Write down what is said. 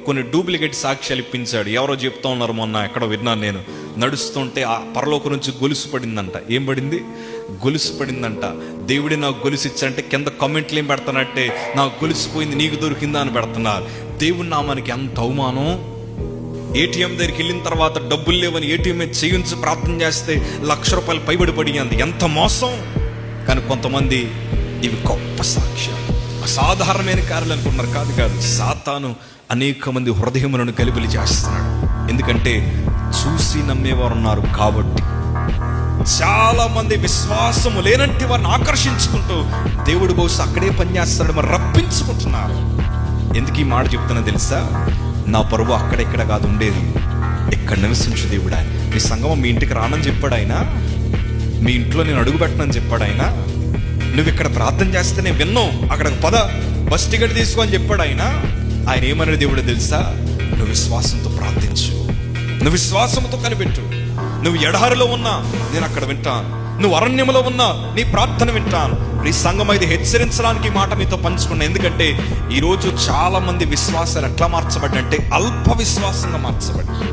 కొన్ని డూప్లికేట్ సాక్ష్యాలు ఇప్పించాడు. ఎవరో చెప్తా ఉన్నారు, మొన్న ఎక్కడో విన్నాను నేను, నడుస్తుంటే ఆ పరలోకం నుంచి గొలుసు పడిందంట. ఏం పడింది? గొలుసు పడిందంట. దేవుడే నాకు గొలుసు ఇచ్చారంటే కింద కామెంట్లు ఏం పెడతానంటే, నాకు గొలుసు పోయింది నీకు దొరికిందా అని పెడుతున్నారు. దేవుడి నామానికి ఎంత అవమానం. ఏటీఎం దగ్గరికి వెళ్ళిన తర్వాత డబ్బులు లేవని ఏటీఎం చేయించి ప్రార్థన చేస్తే ₹1,00,000 పైబడి పడింది. ఎంత మోసం. కానీ కొంతమంది ఇవి గొప్ప సాక్ష్యాలు, అసాధారణమైన కార్యాలు అనుకుంటున్నారు. కాదు కాదు, సాతాను అనేక మంది హృదయములను గలిబిలి చేస్తున్నాడు. ఎందుకంటే చూసి నమ్మేవారు ఉన్నారు కాబట్టి. చాలా మంది విశ్వాసము లేనంటి వారిని ఆకర్షించుకుంటూ దేవుడు బహుశా అక్కడే పనిచేస్తాడు మరి రప్పించుకుంటున్నారు. ఎందుకు ఈ మాట చెప్తున్నా తెలుసా? నా పరువు అక్కడెక్కడ కాదు ఉండేది, ఇక్కడ నివసించు దేవుడా. మీ సంగమం మీ ఇంటికి రానని చెప్పాడు ఆయన, మీ ఇంట్లో నేను అడుగు పెట్టనని చెప్పాడు ఆయన. నువ్వు ఇక్కడ ప్రార్థన చేస్తే నేను విన్నావు, అక్కడ పద బస్ టికెట్ తీసుకో అని చెప్పాడు ఆయన. ఆయన ఏమన్నాడు దేవుడు తెలుసా? నువ్వు విశ్వాసంతో ప్రార్థించు, నువ్వు విశ్వాసంతో కనిపెట్టు. నువ్వు ఎడారిలో ఉన్నా నేను అక్కడ వింటాను, నువ్వు అరణ్యంలో ఉన్నా నీ ప్రార్థన వింటాను. నీ సంఘం ఇది హెచ్చరించడానికి మాట మీతో పంచుకున్నా. ఎందుకంటే ఈరోజు చాలా మంది విశ్వాసాలు ఎట్లా మార్చబడ్డంటే అల్ప విశ్వాసంగా మార్చబడ్డాయి.